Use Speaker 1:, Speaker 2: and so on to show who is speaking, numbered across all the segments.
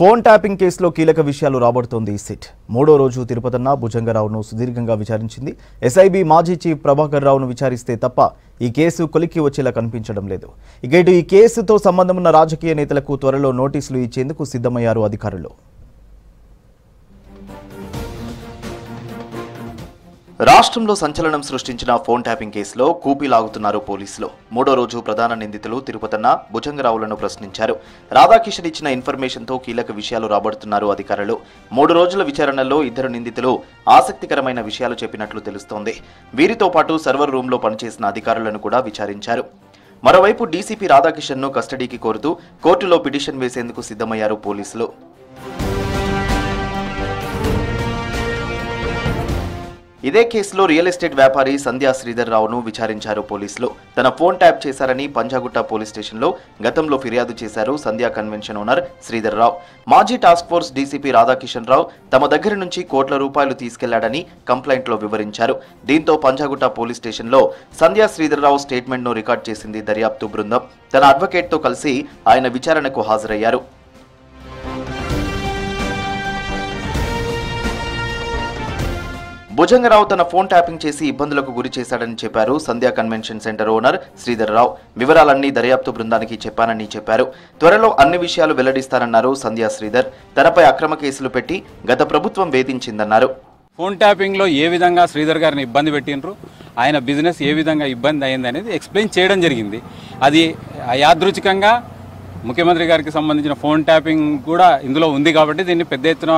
Speaker 1: Phone tapping కేసులో కీలక విషయాలు రాబడుతోంది సిట్. మూడో రోజు తిరుపతన్న భుజంగరావును సుదీర్ఘంగా విచారించింది. ఎస్ఐబి మాజీ చీఫ్ ప్రభాకర్ రావును విచారిస్తే తప్ప ఈ కేసు కొలిక్కి వచ్చేలా కనిపించడం లేదు. ఇటు ఈ కేసుతో సంబంధం ఉన్న రాజకీయ నేతలకు త్వరలో నోటీసులు ఇచ్చేందుకు సిద్ధమయ్యారు అధికారులు. రాష్ట్రంలో సంచలనం సృష్టించిన ఫోన్ ట్యాపింగ్ కేసులో కూపీలాగుతున్నారు పోలీసులు. మూడో రోజు ప్రధాన నిందితులు తిరుపతన్న భుజంగరావులను ప్రశ్నించారు. రాధాకిషన్ ఇచ్చిన ఇన్ఫర్మేషన్తో కీలక విషయాలు రాబడుతున్నారు అధికారులు. 3 రోజుల విచారణలో 2 నిందితులు ఆసక్తికరమైన విషయాలు చెప్పినట్లు తెలుస్తోంది. వీరితో పాటు సర్వర్ రూమ్లో పనిచేసిన అధికారులను కూడా విచారించారు. మరోవైపు డీసీపీ రాధాకిషన్ ను కస్టడీకి కోరుతూ కోర్టులో పిటిషన్ వేసేందుకు సిద్ధమయ్యారు పోలీసులు. ఇదే కేసులో రియల్ ఎస్టేట్ వ్యాపారి సంధ్యా శ్రీధర్ రావును విచారించారు పోలీసులు. తన ఫోన్ ట్యాప్ చేశారని పంజాగుట్ట పోలీస్ స్టేషన్లో గతంలో ఫిర్యాదు చేశారు సంధ్యా కన్వెన్షన్ ఓనర్ శ్రీధర్ రావు. మాజీ టాస్క్ ఫోర్స్ డీసీపీ రాధాకిషన్ రావు తమ దగ్గర నుంచి కోట్ల రూపాయలు తీసుకెళ్లాడని కంప్లైంట్లో వివరించారు. దీంతో పంజాగుట్ట పోలీస్ స్టేషన్లో సంధ్యా శ్రీధర్ రావు స్టేట్మెంట్ ను రికార్డ్ చేసింది దర్యాప్తు బృందం. తన అడ్వకేట్ తో కలిసి ఆయన విచారణకు హాజరయ్యారు. భుజంగరావు తన ఫోన్ ట్యాపింగ్ చేసి ఇబ్బందులకు గురి చేశాడని చెప్పారు సంధ్యా కన్వెన్షన్ సెంటర్ ఓనర్ శ్రీధర్ రావు. వివరాలన్నీ దర్యాప్తు బృందానికి చెప్పానని చెప్పారు. త్వరలో అన్ని విషయాలు వెల్లడిస్తారన్నారు సంధ్యా శ్రీధర్. తనపై అక్రమ కేసులు పెట్టి గత ప్రభుత్వం వేధించిందన్నారు.
Speaker 2: ఫోన్ ట్యాపింగ్ లో ఏ విధంగా శ్రీధర్ గారిని ఇబ్బంది పెట్టినరు, ఆయన బిజినెస్ ఏ విధంగా ఇబ్బంది అయింది అనేది ఎక్స్ప్లెయిన్ చేయడం జరిగింది. అది యాదృచ్ఛికంగా ముఖ్యమంత్రి గారికి సంబంధించిన ఫోన్ ట్యాపింగ్ కూడా ఇందులో ఉంది కాబట్టి దీన్ని పెద్ద ఎత్తున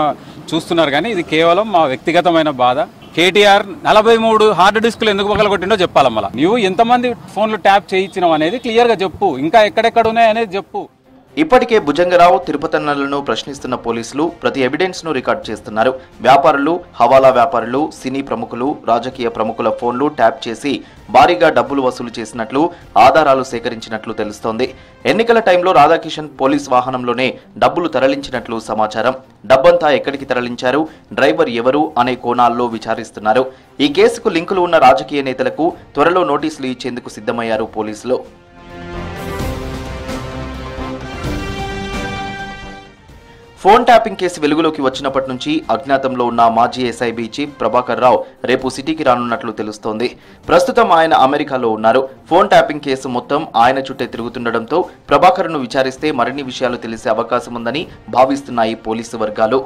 Speaker 2: చూస్తున్నారు. కానీ ఇది కేవలం మా వ్యక్తిగతమైన బాధ. కేటీఆర్ 43 హార్డ్ డిస్కులు ఎందుకు పగలగొట్టిండో చెప్పాలమ్మా. నువ్వు ఎంతమంది ఫోన్లు ట్యాప్ చేయించినావు అనేది క్లియర్ గా చెప్పు, ఇంకా ఎక్కడెక్కడ ఉన్నాయనేది చెప్పు.
Speaker 1: ఇప్పటికే భుజంగరావు తిరుపతన్నలను ప్రశ్నిస్తున్న పోలీసులు ప్రతి ఎవిడెన్స్ ను రికార్డ్ చేస్తున్నారు. వ్యాపారులు, హవాలా వ్యాపారులు, సినీ ప్రముఖులు, రాజకీయ ప్రముఖుల ఫోన్లు ట్యాప్ చేసి భారీగా డబ్బులు వసూలు చేసినట్లు ఆధారాలు సేకరించినట్లు తెలుస్తోంది. ఎన్నికల టైంలో రాధాకిషన్ పోలీస్ వాహనంలోనే డబ్బులు తరలించినట్లు సమాచారం. డబ్బంతా ఎక్కడికి తరలించారు, డ్రైవర్ ఎవరు అనే కోణాల్లో విచారిస్తున్నారు. ఈ కేసుకు లింకులు ఉన్న రాజకీయ నేతలకు త్వరలో నోటీసులు ఇచ్చేందుకు సిద్ధమయ్యారు పోలీసులు. ఫోన్ ట్యాపింగ్ కేసు వెలుగులోకి వచ్చినప్పటి నుంచి అజ్ఞాతంలో ఉన్న మాజీ ఎస్ఐబి చీఫ్ ప్రభాకర్ రావు రేపు సిటీకి రానున్నట్లు తెలుస్తోంది. ప్రస్తుతం ఆయన అమెరికాలో ఉన్నారు. ఫోన్ ట్యాపింగ్ కేసు మొత్తం ఆయన చుట్టే తిరుగుతుండటంతో ప్రభాకర్ ను విచారిస్తే మరిన్ని విషయాలు తెలిసే అవకాశం ఉందని భావిస్తున్నాయి పోలీసు వర్గాలు.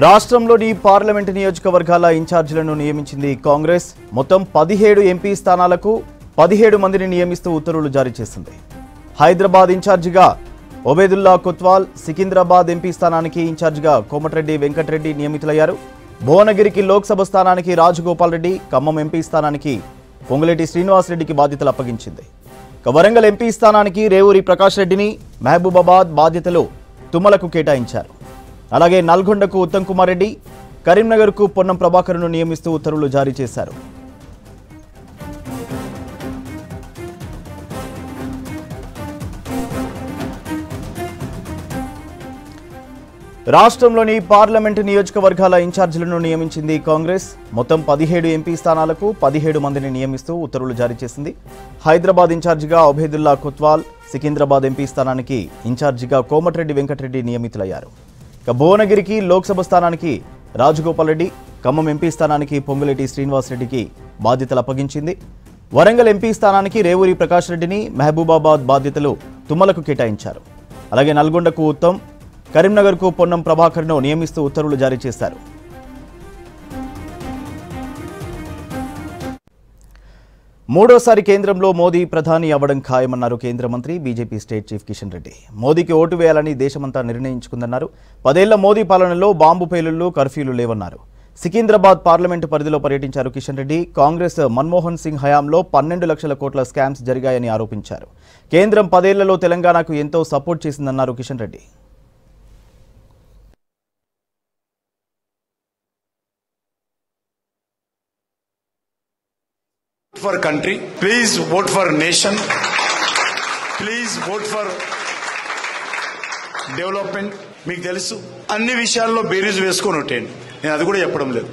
Speaker 1: రాష్ట్రంలోని పార్లమెంటు నియోజకవర్గాల ఇన్ఛార్జీలను నియమించింది కాంగ్రెస్. మొత్తం 17 ఎంపీ స్థానాలకు 17 మందిని నియమిస్తూ ఉత్తర్వులు జారీ చేసింది. హైదరాబాద్ ఇన్ఛార్జిగా ఒబేదుల్లా కొత్వాల్, సికింద్రాబాద్ ఎంపీ స్థానానికి ఇన్ఛార్జిగా కోమటిరెడ్డి వెంకటరెడ్డి నియమితులయ్యారు. భువనగిరికి లోక్సభ స్థానానికి రాజగోపాల్ రెడ్డి, ఖమ్మం ఎంపీ స్థానానికి పొంగులేటి శ్రీనివాసరెడ్డికి బాధ్యతలు అప్పగించింది. వరంగల్ ఎంపీ స్థానానికి రేవూరి ప్రకాష్ రెడ్డిని, మహబూబాబాద్ బాధ్యతలు తుమ్మలకు కేటాయించారు. అలాగే నల్గొండకు ఉత్తమ్ కుమార్ రెడ్డి, కరీంనగర్కు పొన్నం ప్రభాకర్ను నియమిస్తూ ఉత్తర్వులు జారీ చేశారు. రాష్ట్రంలోని పార్లమెంటు నియోజకవర్గాల ఇన్ఛార్జీలను నియమించింది కాంగ్రెస్. మొత్తం 17 ఎంపీ స్థానాలకు 17 మందిని నియమిస్తూ ఉత్తర్వులు జారీ చేసింది. హైదరాబాద్ ఇన్ఛార్జిగా ఒబేదుల్లా కొత్వాల్, సికింద్రాబాద్ ఎంపీ స్థానానికి ఇన్ఛార్జిగా కోమటిరెడ్డి వెంకటరెడ్డి నియమితులయ్యారు. భువనగిరికి లోక్సభ స్థానానికి రాజగోపాల్ రెడ్డి, ఖమ్మం ఎంపీ స్థానానికి పొంగులేటి శ్రీనివాసరెడ్డికి బాధ్యతలు అప్పగించింది. వరంగల్ ఎంపీ స్థానానికి రేవూరి ప్రకాష్ రెడ్డిని, మహబూబాబాద్ బాధ్యతలు తుమ్మలకు కేటాయించారు. అలాగే నల్గొండకు ఉత్తమ్, కరీంనగర్కు పొన్నం ప్రభాకర్ను నియమిస్తూ ఉత్తర్వులు జారీ చేశారు. మూడోసారి కేంద్రంలో మోదీ ప్రధాని అవ్వడం ఖాయమన్నారు కేంద్ర మంత్రి, BJP state chief Kishan Reddy. మోదీకి ఓటు వేయాలని దేశమంతా నిర్ణయించుకుందన్నారు. 10 ఏళ్ల మోదీ పాలనలో బాంబు పేలుళ్లు, కర్ఫ్యూలు లేవన్నారు. సికింద్రాబాద్ పార్లమెంటు పరిధిలో పర్యటించారు కిషన్ రెడ్డి. కాంగ్రెస్ మన్మోహన్ సింగ్ హయాంలో 12 లక్షల కోట్ల స్కామ్స్ జరిగాయని ఆరోపించారు. కేంద్రం 10 ఏళ్లలో తెలంగాణకు ఎంతో సపోర్ట్ చేసిందన్నారు Kishan Reddy.
Speaker 3: For country, please vote for nation, please vote for development. మీకు తెలుసు అన్ని విషయాల్లో బేరీజ్ వేసుకొని ఉంటాను. నేను అది కూడా చెప్పడం లేదు.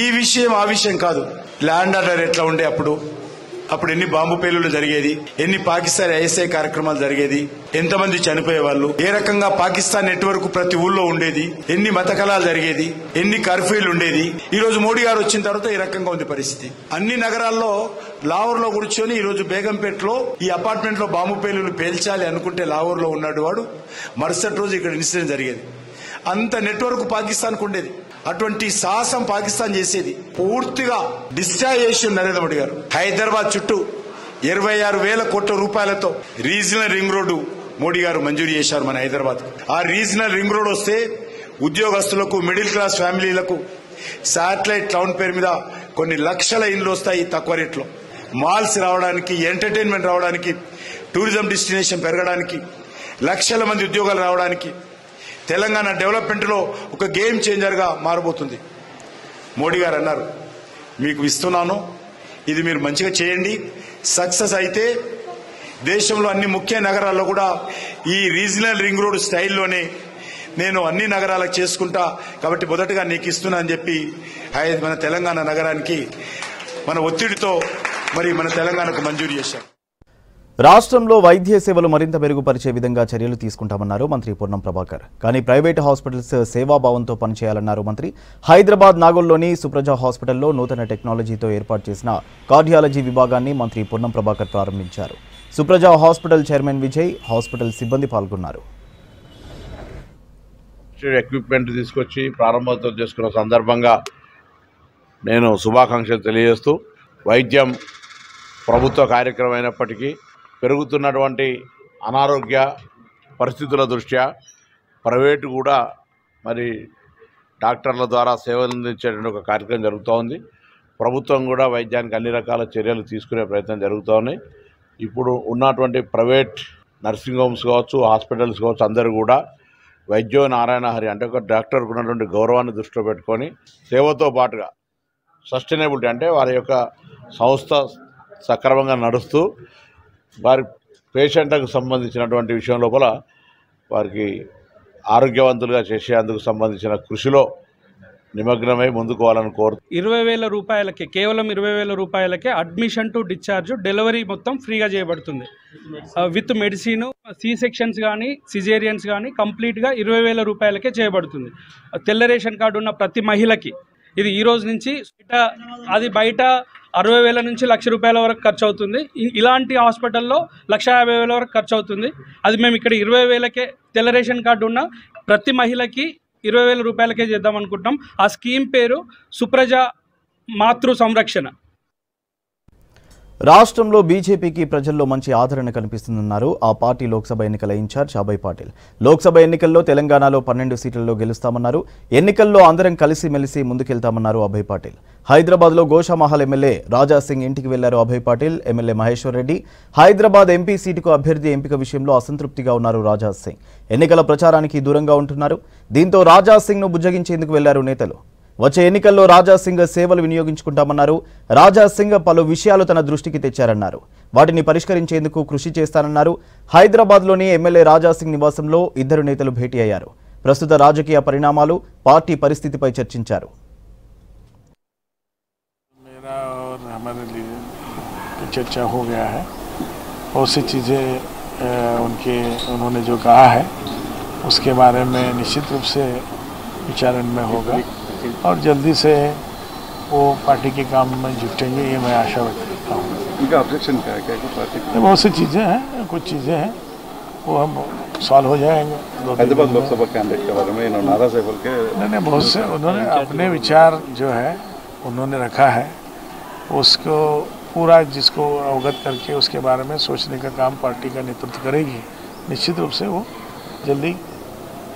Speaker 3: ఈ విషయం ఆ విషయం కాదు. ల్యాండ్ ఆర్డర్ ఎట్లా ఉండే అప్పుడు ఎన్ని బాంబు పేలుళ్లు జరిగేది, ఎన్ని పాకిస్తాన్ ఐఎస్ఐ కార్యక్రమాలు జరిగేది, ఎంతమంది చనిపోయేవాళ్ళు, ఏ రకంగా పాకిస్తాన్ నెట్వర్క్ ప్రతి ఊళ్ళో ఉండేది, ఎన్ని మత కళాలు జరిగేది, ఎన్ని కర్ఫ్యూలు ఉండేది. ఈ రోజు మోడీ గారు వచ్చిన తర్వాత ఈ రకంగా ఉంది పరిస్థితి. అన్ని నగరాల్లో లాహోర్ లో కూర్చొని ఈ రోజు బేగంపేటలో ఈ అపార్ట్మెంట్ లో బాంబు పేలుళ్లు పేల్చాలి అనుకుంటే లాహోర్ లో ఉన్నాడు వాడు, మరుసటి రోజు ఇక్కడ ఇన్సిడెంట్ జరిగేది. అంత నెట్వర్క్ పాకిస్తాన్ కు ఉండేది. అటువంటి సాహసం పాకిస్తాన్ చేసేది. పూర్తిగా డిస్ట్రాయ్ చేసి నరేంద్ర మోడీ గారు హైదరాబాద్ చుట్టూ 26,000 కోట్ల రూపాయలతో రీజనల్ రింగ్ రోడ్డు మోడీ గారు మంజూరు చేశారు మన హైదరాబాద్. ఆ రీజనల్ రింగ్ రోడ్ వస్తే ఉద్యోగస్తులకు, మిడిల్ క్లాస్ ఫ్యామిలీలకు శాటిలైట్ టౌన్ పేరు మీద కొన్ని లక్షల ఇండ్లు వస్తాయి తక్కువ రేట్లో. మాల్స్ రావడానికి, ఎంటర్టైన్మెంట్ రావడానికి, టూరిజం డెస్టినేషన్ పెరగడానికి, లక్షల మంది ఉద్యోగాలు రావడానికి తెలంగాణ డెవలప్మెంట్ లో ఒక గేమ్ చేంజర్ గా మారబోతుంది. మోడీ గారు అన్నారు, మీకు ఇస్తున్నాను, ఇది మీరు మంచిగా చేయండి. సక్సెస్ అయితే దేశంలో అన్ని ముఖ్య నగరాల్లో కూడా ఈ రీజనల్ రింగ్ రోడ్ స్టైల్లోనే నేను అన్ని నగరాలకు చేసుకుంటా, కాబట్టి మొదటగా నీకు ఇస్తున్నా అని చెప్పి మన తెలంగాణ నగరానికి మన ఒత్తిడితో మరి మన తెలంగాణకు మంజూరు చేశారు.
Speaker 1: రాష్ట్రంలో వైద్య సేవలు మరింత మెరుగుపరిచే విధంగా చర్యలు తీసుకుంటామన్నారు మంత్రి పొన్నం ప్రభాకర్. కానీ ప్రైవేటు హాస్పిటల్స్ సేవాభావంతో పనిచేయాలన్నారు మంత్రి. హైదరాబాద్ నాగోల్లోని సుప్రజ హాస్పిటల్లో నూతన టెక్నాలజీతో ఏర్పాటు చేసిన కార్డియాలజీ విభాగాన్ని మంత్రి పొన్నం ప్రభాకర్ ప్రారంభించారు. Supraja hospital chairman Vijay, hospital సిబ్బంది పాల్గొన్నారు.
Speaker 4: ఎక్విప్మెంట్ తీసుకొచ్చి ప్రారంభోత్సవం చేసుకున్న సందర్భంగా నేను శుభాకాంక్షలు తెలియజేస్తూ, వైద్యం ప్రభుత్వ కార్యక్రమం అయినప్పటికీ పెరుగుతున్నటువంటి అనారోగ్య పరిస్థితుల దృష్ట్యా ప్రైవేటు కూడా మరి డాక్టర్ల ద్వారా సేవలు అందించేటువంటి ఒక కార్యక్రమం జరుగుతూ ఉంది. ప్రభుత్వం కూడా వైద్యానికి అన్ని రకాల చర్యలు తీసుకునే ప్రయత్నం జరుగుతూ ఉన్నాయి. ఇప్పుడు ఉన్నటువంటి ప్రైవేట్ నర్సింగ్ హోమ్స్ కావచ్చు, హాస్పిటల్స్ కావచ్చు, అందరూ కూడా వైద్యో నారాయణ హరి అంటే ఒక డాక్టర్కు ఉన్నటువంటి గౌరవాన్ని దృష్టిలో పెట్టుకొని సేవతో పాటుగా సస్టైనబిలిటీ అంటే వారి యొక్క సంస్థ సక్రమంగా నడుస్తూ వారి పేషెంట్లకు సంబంధించినటువంటి విషయం లోపల వారికి ఆరోగ్యవంతులుగా చేసేందుకు సంబంధించిన కృషిలో నిమగ్నమై ముందుకోవాలని కోరు.
Speaker 5: 20,000 రూపాయలకే, కేవలం 20,000 రూపాయలకే అడ్మిషన్ టు డిశ్చార్జ్, డెలివరీ మొత్తం ఫ్రీగా చేయబడుతుంది. విత్ మెడిసిన్, సి సెక్షన్స్ కానీ సిజేరియన్స్ కానీ కంప్లీట్గా 20,000 రూపాయలకే చేయబడుతుంది. తెల్ల రేషన్ కార్డు ఉన్న ప్రతి మహిళకి ఇది ఈ రోజు నుంచి అది బయట 60,000 నుంచి ₹1,00,000 వరకు ఖర్చు అవుతుంది. ఇలాంటి హాస్పిటల్లో 1,50,000 వరకు ఖర్చు అవుతుంది. అది మేము ఇక్కడ 20,000కే తెల్ల రేషన్ కార్డు ఉన్న ప్రతి మహిళకి 20,000 రూపాయలకే చేద్దాం అనుకుంటున్నాం. ఆ స్కీమ్ పేరు సుప్రజ మాతృ సంరక్షణ.
Speaker 1: రాష్ట్రంలో బీజేపీకి ప్రజల్లో మంచి ఆదరణ కనిపిస్తుందన్నారు ఆ పార్టీ లోక్సభ ఎన్నికల ఇన్ఛార్జ్ అభయ్ పాటిల్. లోక్సభ ఎన్నికల్లో తెలంగాణలో 12 సీట్లలో గెలుస్తామన్నారు. ఎన్నికల్లో అందరం కలిసిమెలిసి ముందుకెళ్తామన్నారు అభయ్ పాటిల్. హైదరాబాద్లో గోషామహల్ ఎమ్మెల్యే రాజా సింగ్ ఇంటికి వెళ్లారు అభయ్ పాటిల్. ఎమ్మెల్యే మహేశ్వర్ రెడ్డి హైదరాబాద్ ఎంపీ సీటుకు అభ్యర్థి ఎంపిక విషయంలో అసంతృప్తిగా ఉన్నారు రాజా సింగ్. ఎన్నికల ప్రచారానికి దూరంగా ఉంటున్నారు. దీంతో రాజా సింగ్ను బుజ్జగించేందుకు వెళ్లారు నేతలు. వచ్చే ఎన్నికల్లో రాజా సింగ్ సేవలు వినియోగించుకుంటామన్నారు. రాజా సింగ్ పలు విషయాలు తన దృష్టికి తెచ్చారన్నారు. వాటిని పరిష్కరించేందుకు కృషి చేస్తానన్నారు. హైదరాబాద్లోని ఎమ్మెల్యే రాజా సింగ్ నివాసంలో ఇద్దరు నేతలు భేటీ అయ్యారు. ప్రస్తుత రాజకీయ పరిణామాలు, పార్టీ పరిస్థితిపై చర్చించారు.
Speaker 6: चर्चा हो गया है, बहुत सी चीज़ें उन्होंने जो कहा है उसके बारे में निश्चित रूप से विचारण में होगा और जल्दी से वो पार्टी के काम में जुटेंगे, ये मैं आशा व्यक्त करता हूँ.
Speaker 7: इनका ऑब्जेक्शन क्या है? क्या पार्टी
Speaker 6: बहुत सी चीज़ें हैं, कुछ चीज़ें हैं वो हम सॉल्व हो जाएंगे.
Speaker 7: हैदराबाद लोकसभा कैंडिडेट के बारे में इन्होंने नारा से बोल के
Speaker 6: नहीं बहुत से उन्होंने अपने विचार जो है उन्होंने रखा है, उसको पूरा जिसको अवगत करके उसके बारे में सोचने का काम पार्टी का नेतृत्व करेगी. निश्चित रूप से वो जल्दी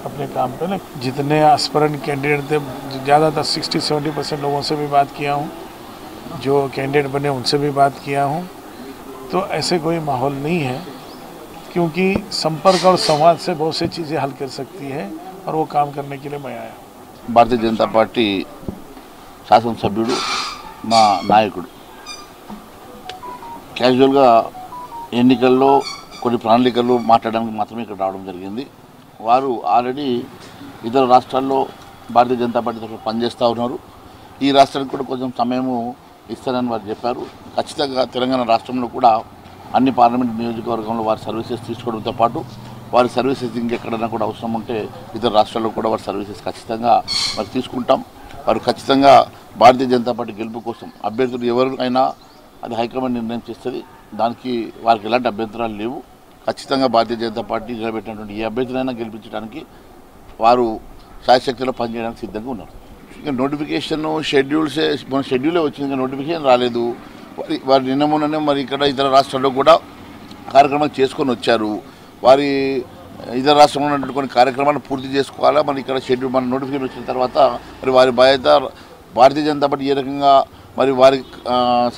Speaker 6: अपने काम पे ना, जितने आस्पिरेंट कैंडिडेट थे ज़्यादातर 60-70% लोगों से भी बात किया हूँ, जो कैंडिडेट बने उनसे भी बात किया हूँ. तो ऐसे कोई माहौल नहीं है, क्योंकि संपर्क और संवाद से बहुत सी चीज़ें हल कर सकती है और वो काम करने के लिए मैं आया हूँ.
Speaker 8: భారతీయ జనతా పార్టీ శాసనసభ్యుడు మా నాయకుడు క్యాజువల్గా ఎన్నికల్లో కొన్ని ప్రణాళికలు మాట్లాడడానికి మాత్రమే ఇక్కడ రావడం జరిగింది. వారు ఆల్రెడీ ఇతర రాష్ట్రాల్లో భారతీయ జనతా పార్టీ తరఫున పనిచేస్తూ ఉన్నారు. ఈ రాష్ట్రానికి కూడా కొంచెం సమయము ఇస్తారని వారు చెప్పారు. ఖచ్చితంగా తెలంగాణ రాష్ట్రంలో కూడా అన్ని పార్లమెంట్ నియోజకవర్గంలో వారి సర్వీసెస్ తీసుకోవడంతో పాటు వారి సర్వీసెస్ ఇంకెక్కడైనా కూడా అవసరం ఉంటే ఇతర రాష్ట్రాల్లో కూడా వారి సర్వీసెస్ ఖచ్చితంగా మరి తీసుకుంటాం. వారు ఖచ్చితంగా భారతీయ జనతా పార్టీ గెలుపు కోసం అభ్యర్థులు ఎవరికైనా అది హైకమాండ్ నిర్ణయం చేస్తుంది. దానికి వారికి ఎలాంటి అభ్యంతరాలు లేవు. ఖచ్చితంగా భారతీయ జనతా పార్టీ నిలబెట్టినటువంటి ఏ అభ్యర్థులైనా గెలిపించడానికి వారు శాయశక్తిలో పనిచేయడానికి సిద్ధంగా ఉన్నారు. ఇంకా నోటిఫికేషన్ మన షెడ్యూలే వచ్చింది, ఇంకా నోటిఫికేషన్ రాలేదు. వారి నిన్న మొన్ననే మరి ఇక్కడ ఇతర రాష్ట్రాల్లో కూడా కార్యక్రమాలు చేసుకొని వచ్చారు. వారి ఇతర రాష్ట్రంలో ఉన్నటువంటి కొన్ని కార్యక్రమాలు పూర్తి చేసుకోవాలా. మరి ఇక్కడ షెడ్యూల్ మన నోటిఫికేషన్ వచ్చిన తర్వాత మరి వారి బాధ్యత భారతీయ జనతా పార్టీ ఏ రకంగా మరి వారి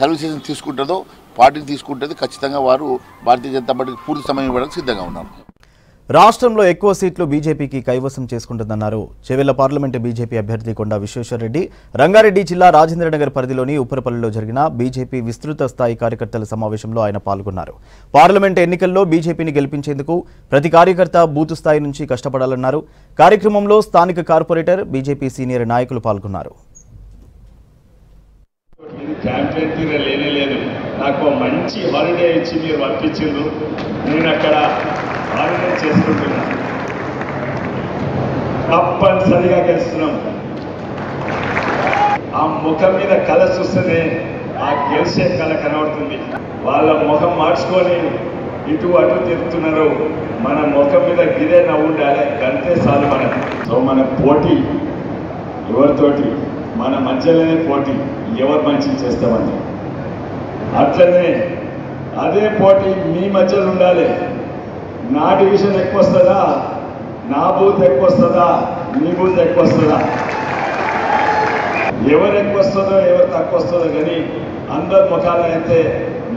Speaker 8: సర్వీసెస్ తీసుకుంటుందో పార్టీని తీసుకుంటుంది. ఖచ్చితంగా వారు భారతీయ జనతా పార్టీకి పూర్తి సమయం ఇవ్వడానికి సిద్ధంగా ఉన్నారు.
Speaker 1: రాష్ట్రంలో ఎక్కువ సీట్లు బీజేపీకి కైవసం చేసుకుంటుందన్నారు చేవెళ్ల పార్లమెంటు బీజేపీ అభ్యర్థి కొండా విశ్వేశ్వరరెడ్డి. రంగారెడ్డి జిల్లా రాజేంద్రనగర్ పరిధిలోని ఉప్పరపల్లిలో జరిగిన బీజేపీ విస్తృత స్థాయి కార్యకర్తల సమావేశంలో ఆయన పాల్గొన్నారు. పార్లమెంటు ఎన్నికల్లో బీజేపీని గెలిపించేందుకు ప్రతి కార్యకర్త బూతు స్థాయి నుంచి కష్టపడాలన్నారు. కార్యక్రమంలో స్థానిక కార్పొరేటర్, బీజేపీ సీనియర్ నాయకులు పాల్గొన్నారు.
Speaker 9: నాకు మంచి హాలిడే ఇచ్చి మీరు పంపించిండ్రు. నేను అక్కడ హాలిడే చేసుకుంటున్నా. తప్పనిసరిగా గెలుస్తున్నాం. ఆ ముఖం మీద కళ చూస్తేనే ఆ గెలిచే కళ కనబడుతుంది. వాళ్ళ ముఖం మార్చుకొని ఇటు అటు తిరుగుతున్నారు. మన ముఖం మీద గిరే నవ్వు ఉండాలి, గంతే చాలు మనకు. సో మన పోటీ ఎవరితోటి, మన మధ్యలోనే పోటీ, ఎవరు మంచి చేస్తామని. అట్లనే అదే పోటీ మీ మధ్యలో ఉండాలి. నా డివిజన్ ఎక్కువ వస్తుందా, నా బూత్ ఎక్కువ వస్తుందా, మీ బూత్ ఎక్కువ వస్తుందా, ఎవరు ఎక్కువ వస్తుందో ఎవరు తక్కువ వస్తుందో కానీ అందరి ముఖాలు అయితే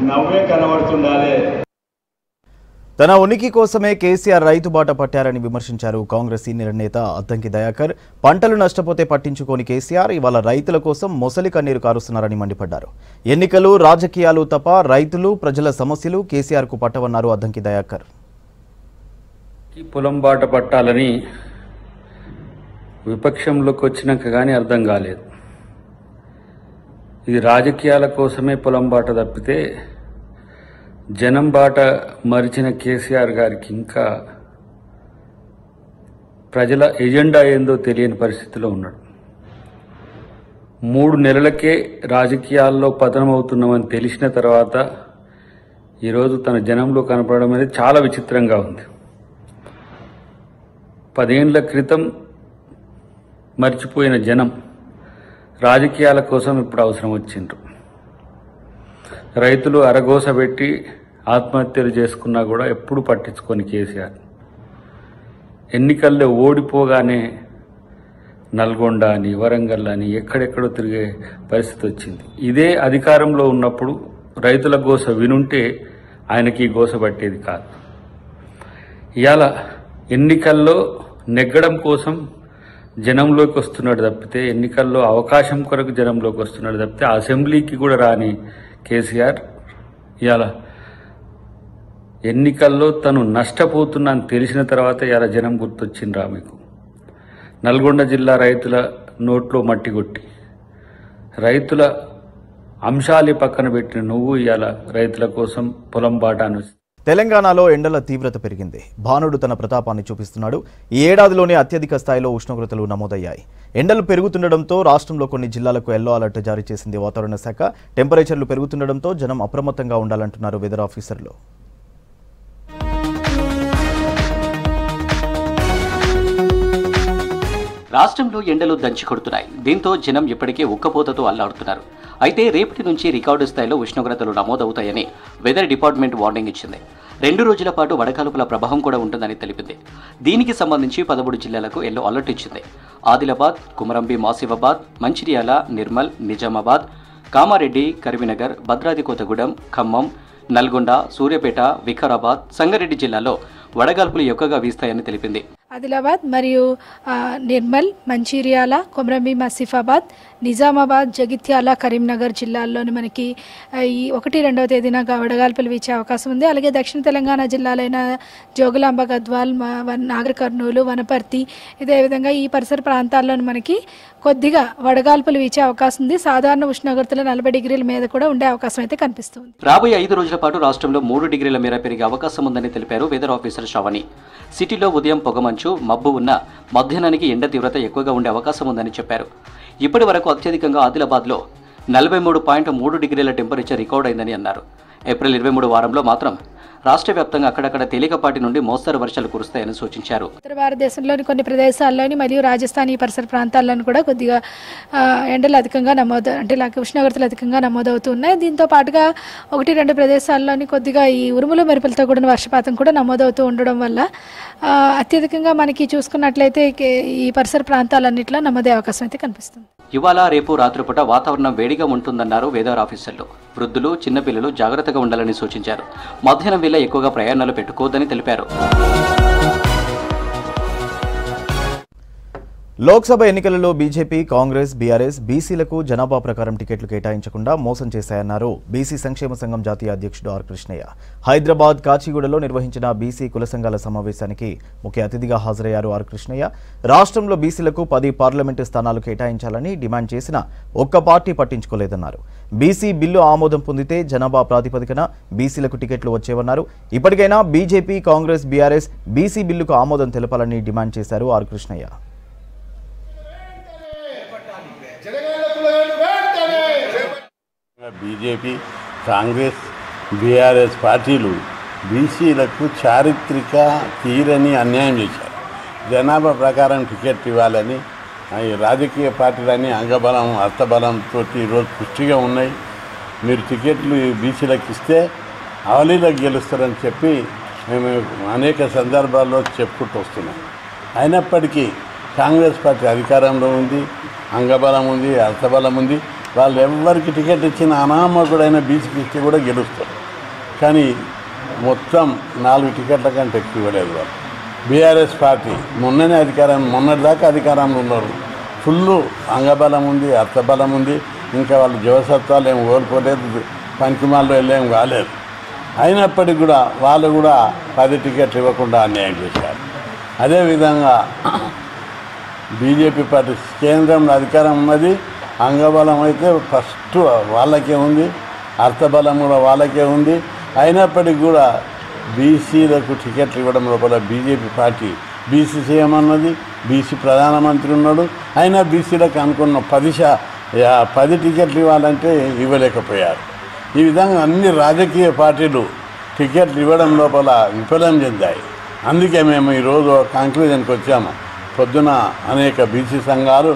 Speaker 9: నవ్వే కనబడుతుండాలి.
Speaker 1: తన ఉనికి కోసమే కేసీఆర్ రైతు బాట పట్టారని విమర్శించారు కాంగ్రెస్ సీనియర్ నేత అద్దంకి దయాకర్. పంటలు నష్టపోతే పట్టించుకోని కేసీఆర్ ఇవాళ రైతుల కోసం మొసలి కన్నీరు కారుస్తున్నారని మండిపడ్డారు. ఎన్నికలు, రాజకీయాలు తప్ప రైతులు, ప్రజల సమస్యలు కేసీఆర్కు పట్టవన్నారు అద్దంకి దయాకర్.
Speaker 10: పొలం బాట పట్టాలని విపక్షంలోకి వచ్చినాక కానీ అర్థం కాలేదు. ఇది రాజకీయాల కోసమే పొలం బాట తప్పితే జనం బాట మరిచిన కేసీఆర్ గారికి ఇంకా ప్రజల ఎజెండా ఏందో తెలియని పరిస్థితిలో ఉన్నాడు. 3 నెలలకే రాజకీయాల్లో పతనమవుతున్నామని తెలిసిన తర్వాత ఈరోజు తన జనంలో కనపడడం అనేది చాలా విచిత్రంగా ఉంది. 10 ఏళ్ల క్రితం మర్చిపోయిన జనం రాజకీయాల కోసం ఇప్పుడు అవసరం వచ్చిండ్రు. రైతులు అరగోస పెట్టి ఆత్మహత్యలు చేసుకున్నా కూడా ఎప్పుడు పట్టించుకొని కేసీఆర్ ఎన్నికల్లో ఓడిపోగానే నల్గొండ అని, వరంగల్ అని ఎక్కడెక్కడో తిరిగే పరిస్థితి వచ్చింది. ఇదే అధికారంలో ఉన్నప్పుడు రైతుల గోస వినుంటే ఆయనకి గోస పట్టేది కాదు. ఇవాళ ఎన్నికల్లో నెగ్గడం కోసం జనంలోకి వస్తున్నాడు తప్పితే, ఎన్నికల్లో అవకాశం కొరకు జనంలోకి వస్తున్నాడు తప్పితే అసెంబ్లీకి కూడా రాని కేసీఆర్ ఇవాళ ఎన్నికల్లో తను నష్టపోతున్నా అని తెలిసిన తర్వాత ఇవాళ జనం గుర్తొచ్చిండ్రా మీకు? నల్గొండ జిల్లా రైతుల నోట్లో మట్టి కొట్టి రైతుల అంశాలు పక్కన పెట్టిన నువ్వు ఇవాళ రైతుల కోసం పొలం బాటాను.
Speaker 1: తెలంగాణలో ఎండల తీవ్రత పెరిగింది. భానుడు తన ప్రతాపాన్ని చూపిస్తున్నాడు. ఈ ఏడాదిలోనే అత్యధిక స్థాయిలో ఉష్ణోగ్రతలు నమోదయ్యాయి. ఎండలు పెరుగుతుండటంతో రాష్ట్రంలో కొన్ని జిల్లాలకు ఎల్లో అలర్ట్ జారీ చేసింది వాతావరణ శాఖ. టెంపరేచర్లు పెరుగుతుండటంతో జనం అప్రమత్తంగా ఉండాలంటున్నారు వెదర్ ఆఫీసర్లు.
Speaker 11: రాష్ట్రంలో ఎండలు దంచి కొడుతున్నాయి. దీంతో జనం ఇప్పటికే ఉక్కపోతతో అల్లాడుతున్నారు. అయితే రేపటి నుంచి రికార్డు స్థాయిలో ఉష్ణోగ్రతలు నమోదవుతాయని వెదర్ డిపార్ట్మెంట్ వార్నింగ్ ఇచ్చింది. 2 రోజుల పాటు వడగాల్పుల ప్రభావం కూడా ఉంటుందని తెలిపింది. దీనికి సంబంధించి 13 జిల్లాలకు ఎల్లో అలర్ట్ ఇచ్చింది. ఆదిలాబాద్, కుమరంభీం, ఆసిఫాబాద్, మంచిర్యాల, నిర్మల్, నిజామాబాద్, కామారెడ్డి, కరీంనగర్, భద్రాద్రి కొత్తగూడెం, ఖమ్మం, నల్గొండ, సూర్యాపేట, వికారాబాద్, సంగారెడ్డి జిల్లాలో వడగాల్పులు ఎక్కువగా వీస్తాయని తెలిపింది.
Speaker 12: ఆదిలాబాద్ మరియు నిర్మల్, మంచిర్యాల, కొమరంభీం, ఆసిఫాబాద్, నిజామాబాద్, జగిత్యాల, కరీంనగర్ జిల్లాల్లోని మనకి ఈ 1-2వ తేదీన వడగాల్పులు వీచే అవకాశం ఉంది. అలాగే దక్షిణ తెలంగాణ జిల్లాలైన జోగులాంబ, గద్వాల్, నాగర్ కర్నూలు, వనపర్తి ఇదే విధంగా ఈ పరిసర ప్రాంతాల్లోని మనకి కొద్దిగా వడగాల్పులు వీచే అవకాశం ఉంది. సాధారణ ఉష్ణోగ్రతలు 40 డిగ్రీల మీద కూడా ఉండే అవకాశం అయితే కనిపిస్తుంది.
Speaker 11: రాబోయే 5 రోజుల పాటు రాష్ట్రంలో 3 డిగ్రీల మేర పెరిగే అవకాశం ఉందని తెలిపారు వెదర్ ఆఫీసర్ శ్రావణి. సిటీలో ఉదయం పొగమంచు, మబ్బు ఉన్న మధ్యాహ్నానికి ఎండ తీవ్రత ఎక్కువగా ఉండే అవకాశం ఉందని చెప్పారు. ఇప్పటి వరకు అత్యధికంగా ఆదిలాబాద్లో 43.3 డిగ్రీల టెంపరేచర్ రికార్డ్ అయిందని అన్నారు. ఏప్రిల్ 23 వారంలో మాత్రం రాష్ట్ర వ్యాప్తంగా అక్కడక్కడ తేలికపాటి నుండి మోస్తరు వర్షాలు కురుస్తాయని సూచించారు.
Speaker 12: ఉత్తర భారతదేశంలోని కొన్ని ప్రదేశాల్లోని మరియు రాజస్థాన్ ఈ పరిసర ప్రాంతాల్లోని కూడా కొద్దిగా ఎండలు అధికంగా ఉష్ణోగ్రతలు అధికంగా నమోదవుతున్నాయి. దీంతో పాటుగా 1-2 ప్రదేశాల్లోని కొద్దిగా ఈ ఉరుములు మెరుపులతో కూడిన వర్షపాతం కూడా నమోదవుతూ ఉండడం వల్ల అత్యధికంగా మనకి చూసుకున్నట్లయితే ఈ పరిసర ప్రాంతాలన్నింటిలో నమోదే అవకాశం అయితే కనిపిస్తుంది.
Speaker 11: ఇవాళ రేపు రాత్రిపూట వాతావరణం వేడిగా ఉంటుందన్నారు వెదర్ ఆఫీసర్లు. వృద్ధులు, చిన్నపిల్లలు జాగ్రత్తగా ఉండాలని సూచించారు. మధ్యాహ్నం వేళ ఎక్కువగా ప్రయాణాలు పెట్టుకోవద్దని తెలిపారు.
Speaker 1: లోక్సభ ఎన్నికలలో బీజేపీ, కాంగ్రెస్, బీఆర్ఎస్ బీసీలకు జనాభా ప్రకారం టికెట్లు కేటాయించకుండా మోసం చేశాయన్నారు బీసీ సంక్షేమ సంఘం జాతీయ అధ్యక్షుడు ఆర్ కృష్ణయ్య. హైదరాబాద్, కాచిగూడలో నిర్వహించిన బీసీ కుల సంఘాల సమావేశానికి ముఖ్య అతిథిగా హాజరయ్యారు ఆర్ కృష్ణయ్య. రాష్ట్రంలో బీసీలకు 10 పార్లమెంటు స్థానాలు కేటాయించాలని డిమాండ్ చేసినా ఒక్క పార్టీ పట్టించుకోలేదన్నారు. బీసీ బిల్లు ఆమోదం పొందితే జనాభా ప్రాతిపదికన బీసీలకు టికెట్లు వచ్చేవన్నారు. ఇప్పటికైనా బీజేపీ, కాంగ్రెస్, బీఆర్ఎస్ బీసీ బిల్లుకు ఆమోదం తెలపాలని డిమాండ్ చేశారు R Krishnaiah.
Speaker 13: BJP, Congress, BRS పార్టీలు బీసీలకు చారిత్రక తీరని అన్యాయం చేశారు. జనాభా ప్రకారం టికెట్ ఇవ్వాలని రాజకీయ పార్టీలన్నీ అంగబలం, అర్థబలంతో ఈరోజు పుష్టిగా ఉన్నాయి. మీరు టికెట్లు బీసీలకు ఇస్తే అవలీలకు గెలుస్తారని చెప్పి మేము అనేక సందర్భాల్లో చెప్పుకుంటూ వస్తున్నాం. అయినప్పటికీ కాంగ్రెస్ పార్టీ అధికారంలో ఉంది, అంగబలం ఉంది, అర్థబలం ఉంది. వాళ్ళు ఎవరికి టికెట్ ఇచ్చిన అనామకుడైన బీసీకి ఇస్తే కూడా గెలుస్తారు. కానీ మొత్తం 4 టికెట్ల కంటే ఎక్కువ ఇవ్వలేదు వాళ్ళు. బీఆర్ఎస్ పార్టీ మొన్నటిదాకా అధికారంలో ఉన్నారు. ఫుల్ అంగబలం ఉంది, అర్థబలం ఉంది. ఇంకా వాళ్ళు జవసత్వాలు ఏం కోల్పోలేదు, పంకిమాల్లో వెళ్ళేం కాలేదు. అయినప్పటికీ కూడా వాళ్ళు కూడా 10 టికెట్లు ఇవ్వకుండా అన్యాయం చేశారు. అదేవిధంగా బీజేపీ పార్టీ కేంద్రంలో అధికారం ఉన్నది, అంగబలం అయితే ఫస్ట్ వాళ్ళకే ఉంది, అర్థబలం కూడా వాళ్ళకే ఉంది. అయినప్పటికీ కూడా బీసీలకు టికెట్లు ఇవ్వడం లోపల బీజేపీ పార్టీ బీసీ సీఎం అన్నది, బీసీ ప్రధానమంత్రి ఉన్నాడు. అయినా బీసీలకు అనుకున్న 10 టికెట్లు ఇవ్వాలంటే ఇవ్వలేకపోయారు. ఈ విధంగా అన్ని రాజకీయ పార్టీలు టికెట్లు ఇవ్వడం లోపల విఫలం చెందాయి. అందుకే మేము ఈరోజు కంక్లూజన్కి వచ్చాము. పొద్దున అనేక బీసీ సంఘాలు,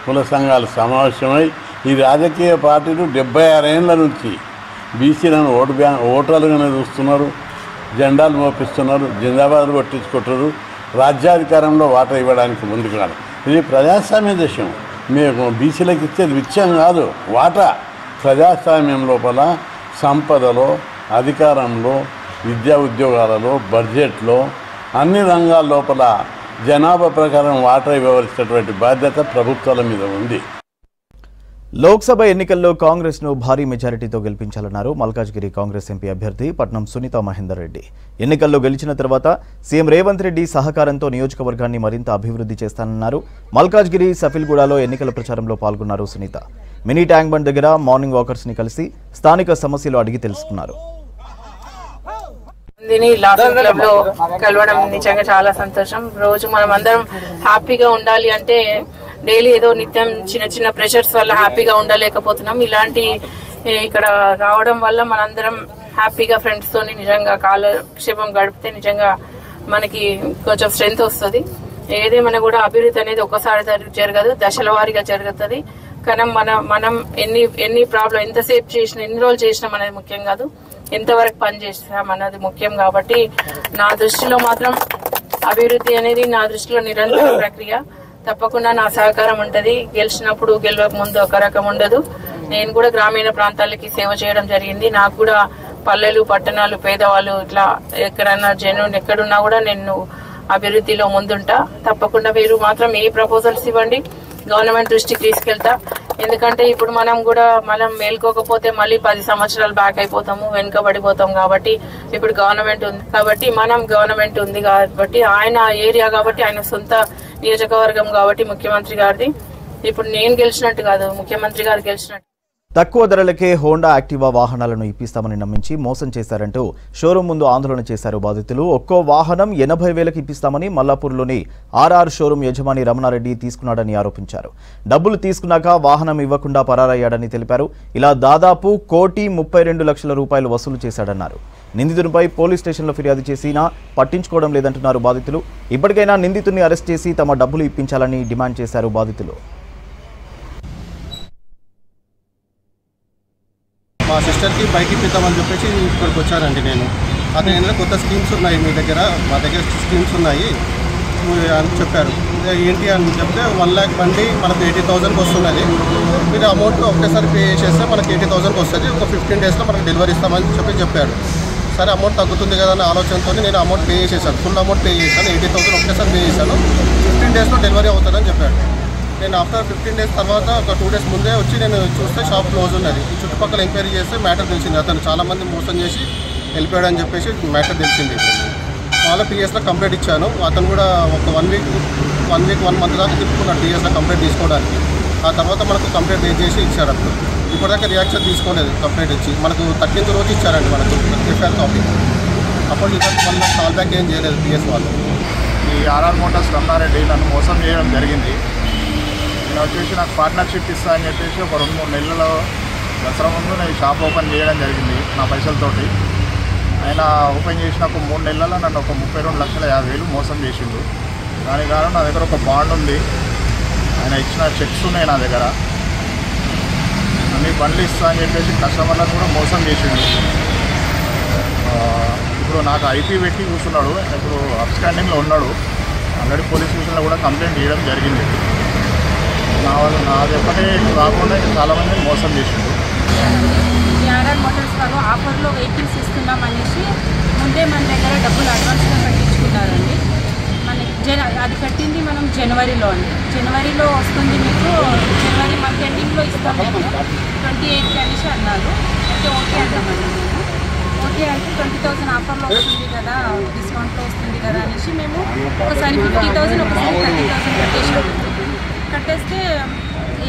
Speaker 13: కుల సంఘాలు సమావేశమై ఈ రాజకీయ పార్టీలు 76 ఏళ్ల నుంచి బీసీలను ఓటర్లుగానే చూస్తున్నారు, జెండాలు మోపిస్తున్నారు, జిందాబాద్ కొట్టించుకుంటారు, రాజ్యాధికారంలో వాటా ఇవ్వడానికి ముందుకు రాదు. ఇది ప్రజాస్వామ్య దేశం. మేము బీసీలకు ఇచ్చేది విచ్చం కాదు, వాటా. ప్రజాస్వామ్యం లోపల సంపదలో, అధికారంలో, విద్యా ఉద్యోగాలలో, బడ్జెట్లో అన్ని రంగాల లోపల జనాభా ప్రకారం వాటా ఇవ్వవలసినటువంటి బాధ్యత ప్రభుత్వాల మీద ఉంది.
Speaker 1: లోక్సభ ఎన్నికల్లో కాంగ్రెస్ ను భారీ మెజారిటీతో గెలిపించాలన్నారు మల్కాజ్గిరి కాంగ్రెస్ ఎంపీ అభ్యర్థి పట్నం సునీత మహేందర్ రెడ్డి. ఎన్నికల్లో గెలిచిన తర్వాత సీఎం రేవంత్ రెడ్డి సహకారంతో నియోజకవర్గాన్ని మరింత అభివృద్ధి చేస్తానన్నారు. మల్కాజ్గిరి, సఫిల్గూడలో ఎన్నికల ప్రచారంలో పాల్గొన్నారు సునీత. మినీ ట్యాంక్ బండ్ దగ్గర మార్నింగ్ వాకర్స్ ని కలిసి స్థానిక సమస్యలు అడిగి తెలుసుకున్నారు.
Speaker 14: కలవడం నిజంగా చాలా సంతోషం. రోజు మనం అందరం హ్యాపీగా ఉండాలి అంటే డైలీ ఏదో నిత్యం చిన్న చిన్న ప్రెషర్స్ వల్ల హ్యాపీగా ఉండలేకపోతున్నాం. ఇలాంటి ఇక్కడ రావడం వల్ల మనందరం హ్యాపీగా ఫ్రెండ్స్ తోని నిజంగా కాలక్షేపం గడిపితే నిజంగా మనకి కొంచెం స్ట్రెంత్ వస్తుంది. ఏదేమైనా కూడా అభివృద్ధి అనేది ఒక్కసారి జరగదు, దశల వారీగా జరుగుతుంది. కానీ మనం ఎన్ని ప్రాబ్లం ఎంతసేపు చేసినా, ఎన్ని రోజులు చేసినాం అనేది ముఖ్యం కాదు, ఎంతవరకు పని చేస్తాం అన్నది ముఖ్యం. కాబట్టి నా దృష్టిలో మాత్రం అభివృద్ధి అనేది నా దృష్టిలో నిరంతర ప్రక్రియ. తప్పకుండా నా సహకారం ఉంటది. గెలిచినప్పుడు గెలవక ముందు ఒక రకం ఉండదు. నేను కూడా గ్రామీణ ప్రాంతాలకి సేవ చేయడం జరిగింది. నాకు కూడా పల్లెలు, పట్టణాలు, పేదవాళ్ళు ఇట్లా ఎక్కడన్నా జనులు ఎక్కడున్నా కూడా నేను అభివృద్ధిలో ముందుంటా. తప్పకుండా మీరు మాత్రం ఏ ప్రపోజల్స్ ఇవ్వండి, గవర్నమెంట్ దృష్టికి తీసుకెళ్తా. ఎందుకంటే ఇప్పుడు మనం మేల్కోకపోతే మళ్ళీ 10 సంవత్సరాలు బ్యాక్ అయిపోతాము, వెనుకబడిపోతాం. కాబట్టి ఇప్పుడు గవర్నమెంట్ ఉంది కాబట్టి ఆయన ఏరియా కాబట్టి ఆయన సొంత నియోజకవర్గం కాబట్టి ముఖ్యమంత్రి గారిది. ఇప్పుడు నేను గెలిచినట్టు కాదు, ముఖ్యమంత్రి గారు గెలిచినట్టు.
Speaker 1: తక్కువ ధరలకే హోండా యాక్టివా వాహనాలను ఇప్పిస్తామని నమ్మించి మోసం చేశారంటూ షోరూం ముందు ఆందోళన చేశారు బాధితులు. ఒక్కో వాహనం 80,000కి ఇప్పిస్తామని మల్లాపూర్లోని ఆర్ఆర్ షోరూం యజమాని రమణారెడ్డి తీసుకున్నాడని ఆరోపించారు. డబ్బులు తీసుకున్నాక వాహనం ఇవ్వకుండా పరారయ్యాడని తెలిపారు. ఇలా దాదాపు 1,32,00,000 రూపాయలు వసూలు చేశాడన్నారు. నిందితునిపై పోలీస్ స్టేషన్లో ఫిర్యాదు చేసినా పట్టించుకోవడం లేదంటున్నారు బాధితులు. ఇప్పటికైనా నిందితుడిని అరెస్ట్ చేసి తమ డబ్బులు ఇప్పించాలని డిమాండ్ చేశారు బాధితులు.
Speaker 15: మా సిస్టర్కి బైక్ ఇప్పిద్దామని చెప్పేసి ఇక్కడికి వచ్చానండి. నేను అదే కొత్త స్కీమ్స్ ఉన్నాయి మీ దగ్గర, మా దగ్గర స్కీమ్స్ ఉన్నాయి అని చెప్పారు. ఏంటి అని చెప్తే 1 lakh బండి మనకు 80,000కి వస్తున్నది, మీరు అమౌంట్ ఒకటేసారి పే చేస్తే మనకి 80,000కి వస్తుంది, ఒక 15 డేస్లో మనకు డెలివరీ ఇస్తామని చెప్పాడు. సరే అమౌంట్ తగ్గుతుంది కదా అనే ఆలోచనతో నేను అమౌంట్ పే చేశాను, ఫుల్ అమౌంట్ పే చేశాను. 80,000 ఒకటేసారి పే చేశాను. 15 డేస్లో డెలివరీ అవుతుందని చెప్పాడు. నేను ఆఫ్టర్ 15 డేస్ తర్వాత ఒక 2 డేస్ ముందే వచ్చి నేను చూస్తే షాప్ క్లోజ్ ఉన్నది. ఈ చుట్టుపక్కల ఎంక్వైరీ చేస్తే మ్యాటర్ తెలిసింది, అతను చాలామంది మోసం చేసి వెళ్ళిపోయాడు అని చెప్పేసి మ్యాటర్ తెలిసింది. వాళ్ళ టీఎస్లో కంప్లైంట్ ఇచ్చాను. అతను కూడా ఒక 1 month దాకా తిప్పుకున్నాడు టీఎస్లో కంప్లైంట్ తీసుకోవడానికి. ఆ తర్వాత మనకు కంప్లైంట్ రేజ్ చేసి ఇచ్చారు. అప్పుడు ఇప్పటిదాకా రియాక్షన్ తీసుకోలేదు. కంప్లైంట్ ఇచ్చి మనకు 13th రోజు ఇచ్చారండి మనకు ఎఫ్ఐఆర్ కాపీ. అప్పుడు మళ్ళీ కాల్ బ్యాక్ ఏం చేయలేదు టీఎస్ వాళ్ళు.
Speaker 16: ఈ ఆర్ఆర్ మోటార్స్ రమణారెడ్డి నన్ను మోసం చేయడం జరిగింది. నేను వచ్చేసి నాకు పార్ట్నర్షిప్ ఇస్తా అని చెప్పేసి ఒక 2-3 నెలల్లో దసరా ముందు నేను షాప్ ఓపెన్ చేయడం జరిగింది నా పైసలతోటి. ఆయన ఓపెన్ చేసిన ఒక 3 నెలల్లో నన్ను ఒక 32,50,000 మోసం చేసిండు. దానికి కారణం నా దగ్గర ఒక బాండ్ ఉంది, ఆయన ఇచ్చిన చెక్స్ ఉన్నాయి నా దగ్గర. అన్ని బండ్లు ఇస్తా అని చెప్పేసి కస్టమర్లను కూడా మోసం చేసిండు. ఇప్పుడు నాకు ఐపీ పెట్టి కూర్చున్నాడు, ఇప్పుడు అప్స్టాండింగ్లో ఉన్నాడు. ఆల్రెడీ పోలీస్ స్టేషన్లో కూడా కంప్లైంట్ చేయడం జరిగింది. నాది ఒక్కటే కాకుండా చాలామంది మోసం చేసిండు.
Speaker 17: ఆర్ఆర్ మోటార్స్ వాళ్ళు ఆఫర్లో వెహికల్స్ ఇస్తున్నాం అనేసి ముందే మన దగ్గర డబ్బులు అడ్వాన్స్గా కట్టించుకున్నారండి. అది కట్టింది మనం జనవరిలో అండి. జనవరిలో వస్తుంది, మీకు జనవరి మంత్ ఎండింగ్లో ఇస్తాం, మీకు 28th అనేసి అన్నారు. అయితే ఓకే అన్నామండి మేము. ఓకే అంటే 20,000 ఆఫర్లో వస్తుంది కదా, డిస్కౌంట్లో వస్తుంది కదా అనేసి మేము ఒకసారి 50,000 ఒకసారి 30,000 కట్టేస్తే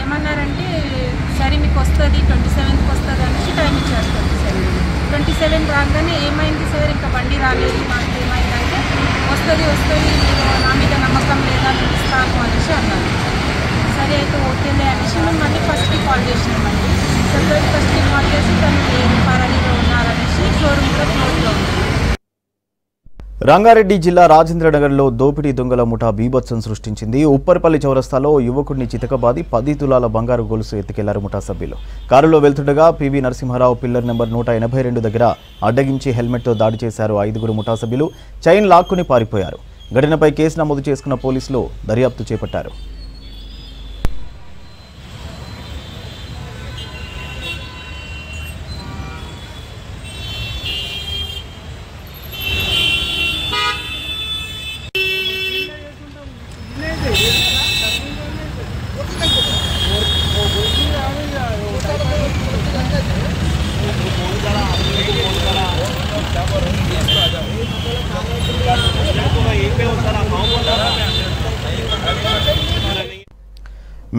Speaker 17: ఏమన్నారంటే సరే మీకు వస్తుంది 27th వస్తుంది అనేసి టైం ఇచ్చారు. 27 రాగానే ఏమైంది సార్ ఇంకా బండి రాలేదు, మాకు ఏమైందంటే వస్తుంది మీరు నా మీద నమ్మకం లేదా నేను ఇస్తాను అనేసి అన్నారు. సరే అయితే ఓకేలే అనేసి మేము మళ్ళీ ఫస్ట్కి కాల్ చేసినామండి. ఫిబ్రవరి 1st కాల్ చేసి తను లేదు పరారీలో ఉన్నారనేసి షోరూమ్ కూడా క్లోజ్లో ఉంది.
Speaker 1: రంగారెడ్డి జిల్లా రాజేంద్రనగర్లో దోపిడీ దొంగల ముఠా బీభత్సం సృష్టించింది. ఉప్పర్పల్లి చౌరస్తాలో యువకుడిని చితకబాది 10 తులాల బంగారు గొలుసు ఎత్తుకెళ్లారు ముఠా సభ్యులు. కారులో వెళ్తుండగా పివి నరసింహారావు పిల్లర్ నెంబర్ 182 దగ్గర అడ్డగించి హెల్మెట్తో దాడి చేశారు 5గురు ముఠా సభ్యులు. చైన్ లాక్కుని పారిపోయారు. ఘటనపై కేసు నమోదు చేసుకున్న పోలీసులు దర్యాప్తు చేపట్టారు.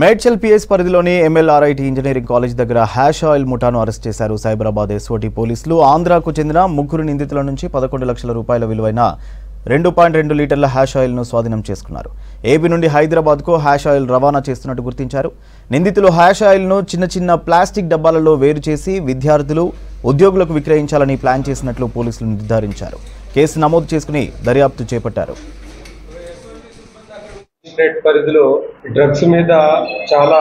Speaker 1: మేడ్చల్ పిఎస్ పరిధిలోని ఎంఎల్ఆర్ఐటి ఇంజనీరింగ్ కాలేజ్ దగ్గర హ్యాష్ ఆయిల్ ముఠాను అరెస్ట్ చేశారు సైబరాబాద్ ఎస్ఓటీ పోలీసులు. ఆంధ్రాకు చెందిన 3 నిందితుల నుంచి 11 లక్షల రూపాయల విలువైన 2.2 లీటర్ల హ్యాష్ ఆయిల్ను స్వాధీనం చేసుకున్నారు. ఏపీ నుండి హైదరాబాద్కు హ్యాష్ ఆయిల్ రవాణా చేస్తున్నట్టు గుర్తించారు. నిందితులు హ్యాష్ ఆయిల్ను చిన్న ప్లాస్టిక్ డబ్బాలలో వేరు చేసి విద్యార్థులు, ఉద్యోగులకు విక్రయించాలని ప్లాన్ చేసినట్లు పోలీసులు నిర్ధారించారు. కేసు నమోదు చేసుకుని దర్యాప్తు చేపట్టారు.
Speaker 18: స్టేట్ పరిధిలో డ్రగ్స్ మీద చాలా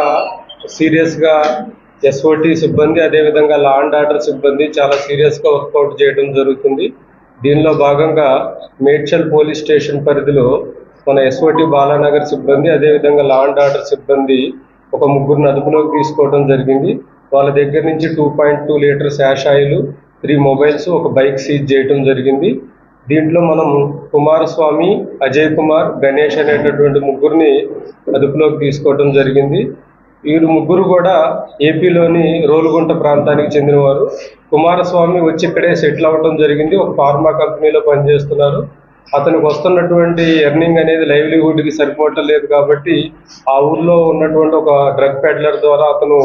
Speaker 18: సీరియస్గా ఎస్ఓటీ సిబ్బంది అదేవిధంగా లా అండ్ ఆర్డర్ సిబ్బంది చాలా సీరియస్గా వర్కౌట్ చేయడం జరుగుతుంది. దీనిలో భాగంగా మేడ్చల్ పోలీస్ స్టేషన్ పరిధిలో మన ఎస్ఓటీ బాలానగర్ సిబ్బంది అదేవిధంగా లా అండ్ ఆర్డర్ సిబ్బంది ఒక 3 అదుపులోకి తీసుకోవడం జరిగింది. వాళ్ళ దగ్గర నుంచి 2.2 లీటర్స్ హ్యాష్ ఆయిల్, 3 మొబైల్స్, ఒక బైక్ సీజ్ చేయడం జరిగింది. దీంట్లో మనం కుమారస్వామి, అజయ్ కుమార్, గణేష్ అనేటటువంటి ముగ్గురిని అదుపులోకి తీసుకోవడం జరిగింది. వీరు ముగ్గురు కూడా ఏపీలోని రోలుగుంట ప్రాంతానికి చెందినవారు. కుమారస్వామి వచ్చి ఇక్కడే సెటిల్ అవ్వడం జరిగింది. ఒక ఫార్మా కంపెనీలో పనిచేస్తున్నారు. అతనికి వస్తున్నటువంటి ఎర్నింగ్ అనేది లైవ్లీహుడ్కి సరిపోవటం లేదు కాబట్టి ఆ ఊర్లో ఉన్నటువంటి ఒక డ్రగ్ పెడ్లర్ ద్వారా అతను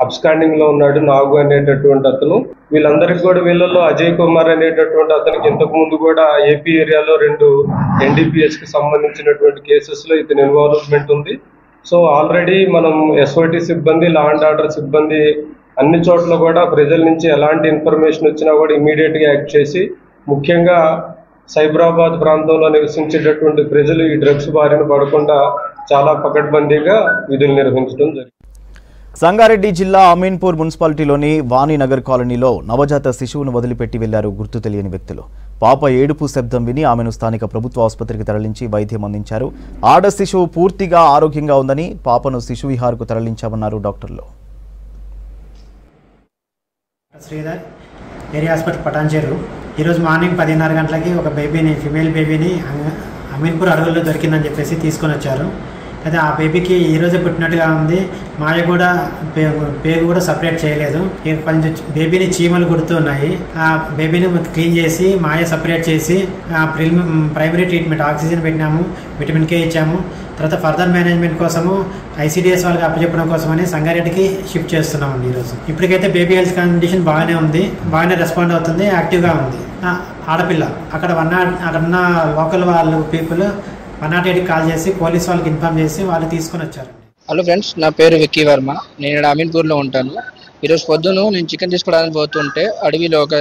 Speaker 18: అబ్స్కాండింగ్ లో ఉన్నాడు, నాగు అనేటటువంటి అతను. వీళ్ళందరికీ కూడా వీళ్ళలో అజయ్ కుమార్ అనేటటువంటి అతనికి ఇంతకు ముందు కూడా ఏపీ ఏరియాలో 2 NDPS కి సంబంధించినటువంటి కేసెస్ లో ఇతని ఇన్వాల్వ్మెంట్ ఉంది. సో ఆల్రెడీ మనం SOT సిబ్బంది, లా అండ్ ఆర్డర్ సిబ్బంది అన్ని చోట్ల కూడా ప్రజల నుంచి ఎలాంటి ఇన్ఫర్మేషన్ వచ్చినా కూడా ఇమీడియట్ గా యాక్ట్ చేసి, ముఖ్యంగా సైబరాబాద్ ప్రాంతంలో నివసించేటటువంటి ప్రజలు ఈ డ్రగ్స్ బారిన పడకుండా చాలా పకడ్బందీగా విధులు నిర్వహించడం జరిగింది.
Speaker 1: సంగారెడ్డి జిల్లా అమీన్పూర్ మున్సిపాలిటీలోని వాణినగర్ కాలనీలో నవజాత శిశువును వదిలిపెట్టి వెళ్లారు గుర్తు తెలియని వ్యక్తులు. పాప ఏడుపు శబ్దం విని ఆమెను స్థానిక ప్రభుత్వ ఆసుపత్రికి తరలించి వైద్యం అందించారు. ఆడ శిశువు పూర్తిగా ఆరోగ్యంగా ఉందని, పాపను శిశు విహార్కు తరలించామన్నారు డాక్టర్లు.
Speaker 19: Sridhar, area hospital Patancheru. ఈరోజు మార్నింగ్ 10:30 గంటలకి ఒక బేబీని, ఫిమేల్ బేబీని అమీన్పూర్ అడవుల్లో దొరికిందని చెప్పేసి తీసుకొని వచ్చారు. అయితే ఆ బేబీకి ఈరోజే పుట్టినట్టుగా ఉంది. మాయ కూడా పేగు కూడా సపరేట్ చేయలేదు. కొంచెం బేబీని చీమలు కుడుతున్నాయి. ఆ బేబీని క్లీన్ చేసి మాయ సపరేట్ చేసి ప్రైమరీ ట్రీట్మెంట్ ఆక్సిజన్ పెట్టినాము, విటమిన్ K ఇచ్చాము. తర్వాత ఫర్దర్ మేనేజ్మెంట్ కోసము ICDS వాళ్ళకి అప్పచెప్పడం కోసమని సంగారెడ్డికి షిఫ్ట్ చేస్తున్నామండి ఈరోజు. ఇప్పటికైతే బేబీ హెల్త్ కండిషన్ బాగానే ఉంది, బాగానే రెస్పాండ్ అవుతుంది, యాక్టివ్గా ఉంది. ఆడపిల్ల అక్కడ అక్కడున్న లోకల్ వాళ్ళు పీపుల్ 108కి కాల్ చేసి పోలీస్ వాళ్ళకి ఇన్ఫార్మ్ చేసి వాళ్ళు తీసుకొని వచ్చారు.
Speaker 20: హలో ఫ్రెండ్స్, నా పేరు విక్కీ వర్మ. నేను అమీన్పూర్లో ఉంటాను. ఈరోజు పొద్దున నేను చికెన్ తీసుకోవడానికి పోతుంటే అడవిలో ఒక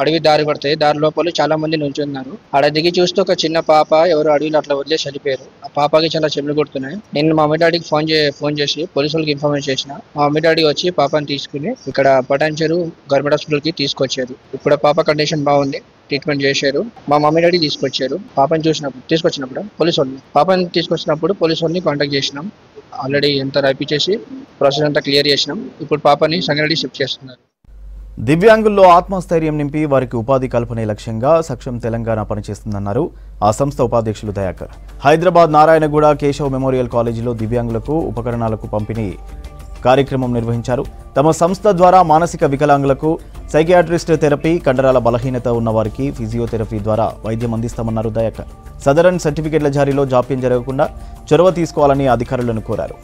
Speaker 20: అడవి దారి పడతాయి. దారి లోపల చాలా మంది నుంచున్నారు. ఆడ దిగి చూస్తే ఒక చిన్న పాప ఎవరు అడవిలో అట్లా వదిలేసి వెళ్ళిపోయారు. ఆ పాపకి చాలా చెమలు కొడుతున్నాయి. నేను మా మమ్మీ డాడీకి ఫోన్ చేసి పోలీసు వాళ్ళకి ఇన్ఫర్మేషన్ చేసిన. మా మమ్మీ డాడీ వచ్చి పాపని తీసుకుని ఇక్కడ పటాన్చేరు గవర్నమెంట్ హాస్పిటల్కి తీసుకొచ్చారు. ఇప్పుడు పాప కండిషన్ బాగుంది, ట్రీట్మెంట్ చేశారు. మా మమ్మీ డాడీ తీసుకొచ్చారు. పాపని తీసుకొచ్చినప్పుడు పోలీసు వాళ్ళని కాంటాక్ట్ చేసినాం. ఆల్రెడీ ఎంత రాయిపించేసి ప్రాసెస్ అంతా క్లియర్ చేసినాం. ఇప్పుడు పాపని సంగారెడ్డి షిఫ్ట్ చేస్తున్నారు.
Speaker 1: దివ్యాంగుల్లో ఆత్మస్థైర్యం నింపి వారికి ఉపాధి కల్పనే లక్ష్యంగా సక్షం తెలంగాణ పనిచేస్తుందన్నారు ఆ సంస్థ ఉపాధ్యక్షులు దయాకర్. హైదరాబాద్ నారాయణగూడ కేశవ్ మెమోరియల్ కాలేజీలో దివ్యాంగులకు ఉపకరణాలకు పంపిణీ కార్యక్రమం నిర్వహించారు. తమ సంస్థ ద్వారా మానసిక వికలాంగులకు సైకియాట్రిస్ట్ థెరపీ, కండరాల బలహీనత ఉన్న వారికి ఫిజియోథెరపీ ద్వారా వైద్యం అందిస్తామన్నారు దయాకర్. సదరన్ సర్టిఫికెట్ల జారీలో జాప్యం జరగకుండా చొరవ తీసుకోవాలని అధికారులను కోరారు.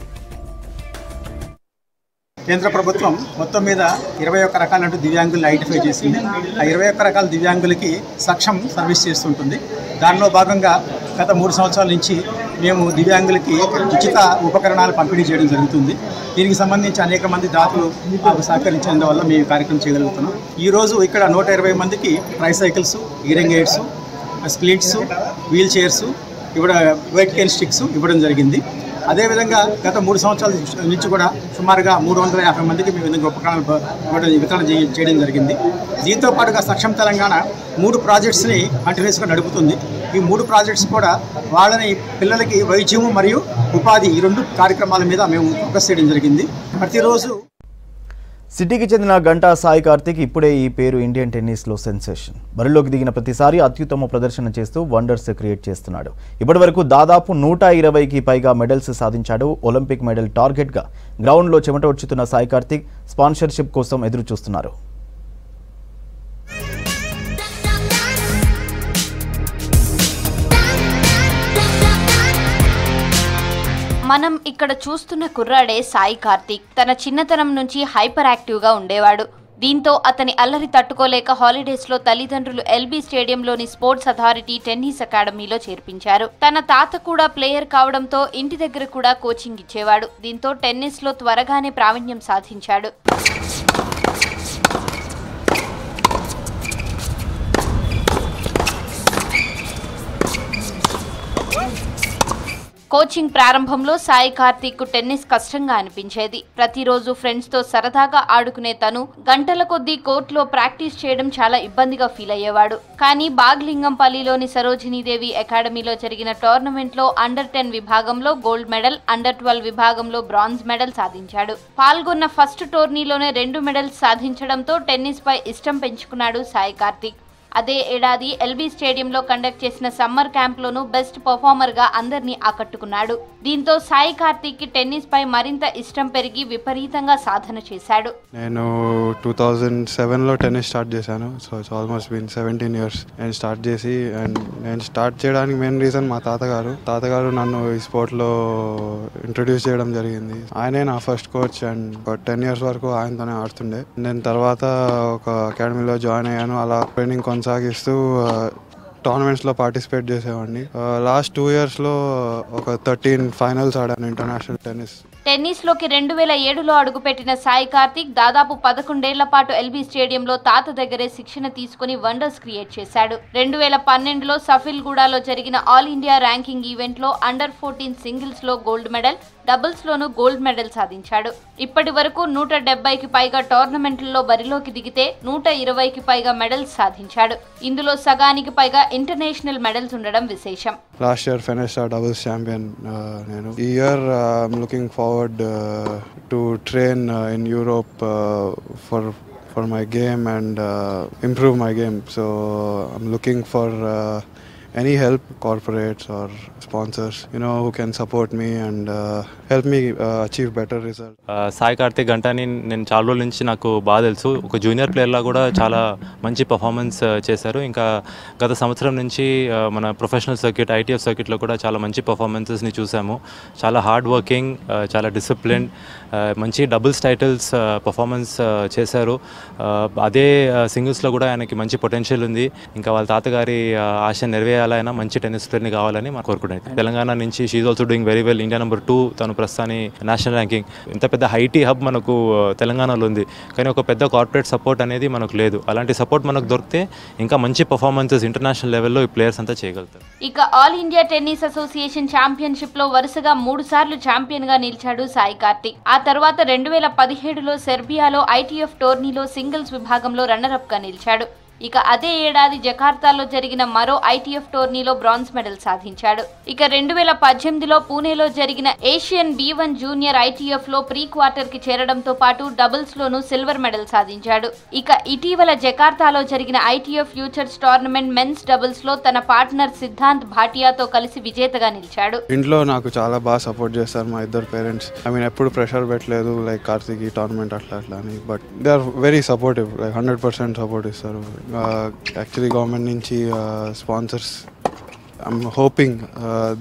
Speaker 21: కేంద్ర ప్రభుత్వం మొత్తం మీద 21 రకాలంటూ దివ్యాంగులను ఐడెంటిఫై చేసింది. ఆ 21 రకాల దివ్యాంగులకి సక్షం సర్వీస్ చేస్తుంటుంది. దానిలో భాగంగా గత 3 సంవత్సరాల నుంచి మేము దివ్యాంగులకి ఉచిత ఉపకరణాలు పంపిణీ చేయడం జరుగుతుంది. దీనికి సంబంధించి అనేక మంది దాతలు మాకు సహకరించడం వల్ల మేము కార్యక్రమం చేయగలుగుతున్నాం. ఈరోజు ఇక్కడ 120 మందికి tricycles, hearing aids, splints, wheel chairs white cane sticks ఇవ్వడం జరిగింది. అదేవిధంగా గత 3 సంవత్సరాల నుంచి కూడా సుమారుగా 350 మందికి మేము విధంగా ఉపకరణాలు వితరణ చేయడం జరిగింది. దీంతో పాటుగా సక్షం తెలంగాణ 3 ప్రాజెక్ట్స్ని కంటిన్యూస్గా నడుపుతుంది. ఈ 3 ప్రాజెక్ట్స్ కూడా వాళ్ళని పిల్లలకి వైద్యము మరియు ఉపాధి ఈ 2 కార్యక్రమాల మీద మేము ఫోకస్ చేయడం జరిగింది. ప్రతిరోజు
Speaker 1: సిటీకి చెందిన గంటా సాయి కార్తిక్ ఇప్పుడే ఈ పేరు ఇండియన్ టెన్నిస్లో సెన్సేషన్. బరిలోకి దిగిన ప్రతిసారి అత్యుత్తమ ప్రదర్శన చేస్తూ వండర్స్ క్రియేట్ చేస్తున్నాడు. ఇప్పటివరకు దాదాపు 120కి పైగా మెడల్స్ సాధించాడు. ఒలింపిక్ మెడల్ టార్గెట్గా గ్రౌండ్లో చెమట వచ్చుతున్న సాయి కార్తిక్ స్పాన్సర్షిప్ కోసం ఎదురు చూస్తున్నారు.
Speaker 22: మనం ఇక్కడ చూస్తున్న కుర్రాడే సాయి కార్తిక్. తన చిన్నతనం నుంచి హైపర్ యాక్టివ్గా ఉండేవాడు. దీంతో అతని అల్లరి తట్టుకోలేక హాలిడేస్లో తల్లిదండ్రులు LB స్టేడియంలోని స్పోర్ట్స్ అథారిటీ టెన్నిస్ అకాడమీలో చేర్పించారు. తన తాత కూడా ప్లేయర్ కావడంతో ఇంటి దగ్గర కూడా కోచింగ్ ఇచ్చేవాడు. దీంతో టెన్నిస్లో త్వరగానే ప్రావీణ్యం సాధించాడు. కోచింగ్ ప్రారంభంలో సాయి కార్తిక్ టెన్నిస్ కష్టంగా అనిపించేది. ప్రతిరోజు ఫ్రెండ్స్తో సరదాగా ఆడుకునే తను గంటల కొద్దీ కోర్టులో ప్రాక్టీస్ చేయడం చాలా ఇబ్బందిగా ఫీల్ అయ్యేవాడు. కానీ బాగ్లింగంపల్లిలోని సరోజినీదేవి అకాడమీలో జరిగిన టోర్నమెంట్లో అండర్-10 విభాగంలో గోల్డ్ మెడల్, అండర్-12 విభాగంలో బ్రాంజ్ మెడల్ సాధించాడు. పాల్గొన్న ఫస్ట్ టోర్నీలోనే 2 మెడల్స్ సాధించడంతో టెన్నిస్ పై ఇష్టం పెంచుకున్నాడు సాయి కార్తిక్. అదే ఏడాది ఎల్బీ స్టేడియంలో కండక్ట్ చేసిన సమ్మర్ క్యాంప్లోనూ బెస్ట్ పర్ఫార్మర్గా అందరినీ ఆకట్టుకున్నాడు. దీంతో సాయి కార్తీక్కి టెన్నిస్ పై మరింత ఇష్టం పెరిగి విపరీతంగా సాధన చేశాడు.
Speaker 2: నేను 2007లో టెన్నిస్ స్టార్ట్ చేశాను. So it's almost been 17 years నేను స్టార్ట్ చేసి. అండ్ నేను స్టార్ట్ చేయడానికి మెయిన్ రీజన్ మా తాతగారు నన్ను ఈ స్పోర్ట్లో ఇంట్రడ్యూస్ చేయడం జరిగింది. ఆయనే నా ఫస్ట్ కోచ్ అండ్ 10 years వరకు ఆయనతోనే ఆడుతుండే. నేను తర్వాత ఒక అకాడమీలో జాయిన్ అయ్యాను. అలా ట్రైనింగ్ కొనసాగిస్తూ టోర్నమెంట్స్లో పార్టిసిపేట్ చేసేవాడిని. లాస్ట్ 2 yearsలో ఒక 13 ఫైనల్స్ ఆడాను ఇంటర్నేషనల్
Speaker 22: టెన్నిస్లోకి 2007లో అడుగుపెట్టిన సాయి కార్తీక్ దాదాపు 11 ఏళ్ల పాటు ఎల్బీ స్టేడియంలో తాత దగ్గరే శిక్షణ తీసుకుని వండర్స్ క్రియేట్ చేశాడు. 2012లో సఫిల్గూడలో జరిగిన ఆల్ ఇండియా ర్యాంకింగ్ ఈవెంట్లో అండర్-14 సింగిల్స్లో గోల్డ్ మెడల్, డబుల్స్లోనూ గోల్డ్ మెడల్ సాధించాడు. ఇప్పటి వరకు 170కి పైగా టోర్నమెంట్లలో బరిలోకి దిగితే 120కి పైగా మెడల్స్ సాధించాడు. ఇందులో సగానికి పైగా ఇంటర్నేషనల్ మెడల్స్ ఉండడం విశేషం.
Speaker 2: Last year finish doubles champion నేను. ఈ year I'm looking forward to train in Europe for my game and improve my game. So I'm looking for any help, corporates or sponsors, who can support me and help me achieve better results.
Speaker 3: Sai Karthik గంటాని నేను చాలా రోజుల నుంచి నాకు బాగా తెలుసు. ఒక junior ప్లేయర్లా కూడా చాలా మంచి పర్ఫార్మెన్స్ చేశారు. ఇంకా గత సంవత్సరం నుంచి మన ప్రొఫెషనల్ సర్క్యూట్, ఐటీఎఫ్ సర్క్యూట్లో కూడా చాలా మంచి పర్ఫార్మెన్సెస్ని చూసాము. చాలా హార్డ్ వర్కింగ్, చాలా డిసిప్లిన్, మంచి డబుల్స్ టైటిల్స్ పర్ఫార్మెన్స్ చేశారు. అదే సింగిల్స్లో కూడా ఆయనకి మంచి పొటెన్షియల్ ఉంది. ఇంకా వాళ్ళ తాతగారి ఆశ నెరవేరాలైనా మంచి టెన్నిస్ ప్లేయర్ని కావాలని మనం కోరుకుంటున్నాం. తెలంగాణ నుంచి she also doing very well. India number 2 తను ప్రస్తుతాన్ని నేషనల్ ర్యాంకింగ్. ఇంత పెద్ద ఐటీ హబ్ మనకు తెలంగాణలో ఉంది, కానీ ఒక పెద్ద కార్పొరేట్ సపోర్ట్ అనేది మనకు లేదు. అలాంటి సపోర్ట్ మనకు దొరికితే ఇంకా మంచి పర్ఫార్మెన్సెస్ ఇంటర్నేషనల్ లెవెల్లో ఈ ప్లేయర్స్ అంతా చేయగలుగుతారు.
Speaker 22: ఇక ఆల్ ఇండియా టెన్నిస్ అసోసియేషన్ ఛాంపియన్షిప్లో వరుసగా 3 సార్లు ఛాంపియన్గా నిలిచాడు సాయి కార్తీక్. ఆ తర్వాత 2017లో సెర్బియాలో ఐటీఎఫ్ టోర్నీలో సింగిల్స్ విభాగంలో రన్నరప్గా నిలిచాడు. ఇక అదే ఏడాది జకార్తాలో జరిగిన మరో ఐటీఎఫ్ టోర్నీలో బ్రాంజ్ మెడల్ సాధించాడు. ఇక 2018లో పూణేలో జరిగిన ఏషియన్ B1 జూనియర్ ఐటీఎఫ్ లో ప్రీ క్వార్టర్ కి చేరడంతో పాటు డబుల్స్ లోనూ సిల్వర్ మెడల్ సాధించాడు. ఇక ఇటీవల జకార్తాలో జరిగిన ITF futures tournament men's doubles లో తన పార్ట్నర్ సిద్ధాంత్ భాటియాతో కలిసి విజేతగా నిలిచాడు.
Speaker 2: ఇంట్లో నాకు చాలా బాగా సపోర్ట్ చేస్తారు మా ఇద్దరు పేరెంట్స్. ఎప్పుడు ప్రెషర్ పెట్టలేదు లైక్ కార్తీక్ ఈ టోర్నమెంట్ అట్లా అని. But they are very supportive, like 100% support ఇస్తారు. యాక్చువల్లీ గవర్నమెంట్ నుంచి sponsors, I'm hoping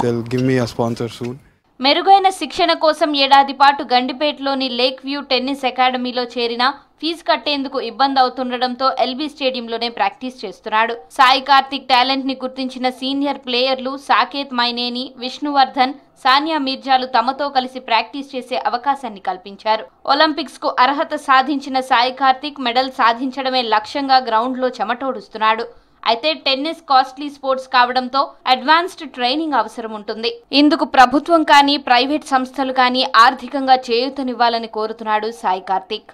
Speaker 2: they will give me a sponsor soon.
Speaker 22: మెరుగైన శిక్షణ కోసం ఏడాది పాటు గండిపేటలోని లేక్ వ్యూ టెన్నిస్ అకాడమీలో చేరిన ఫీజు కట్టేందుకు ఇబ్బంది అవుతుండడంతో ఎల్బీ స్టేడియంలోనే ప్రాక్టీస్ చేస్తున్నాడు. సాయి కార్తీక్ టాలెంట్ ని గుర్తించిన సీనియర్ ప్లేయర్లు సాకేత్ మైనేని, విష్ణువర్ధన్, సానియా మీర్జాలు తమతో కలిసి ప్రాక్టీస్ చేసే అవకాశాన్ని కల్పించారు. ఒలింపిక్స్ కు అర్హత సాధించిన సాయి కార్తీక్ మెడల్ సాధించడమే లక్ష్యంగా గ్రౌండ్లో చెమటోడుస్తున్నాడు. అయితే టెన్నిస్ కాస్ట్లీ స్పోర్ట్స్ కావడంతో అడ్వాన్స్డ్ ట్రైనింగ్ అవసరం ఉంటుంది. ఇందుకు ప్రభుత్వం కానీ ప్రైవేట్ సంస్థలు కానీ ఆర్థికంగా చేయూతనివ్వాలని కోరుతున్నాడు సాయి కార్తీక్.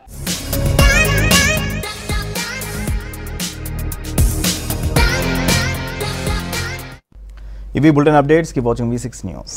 Speaker 1: ఇవి bulletin updates. Keep watching V6 news.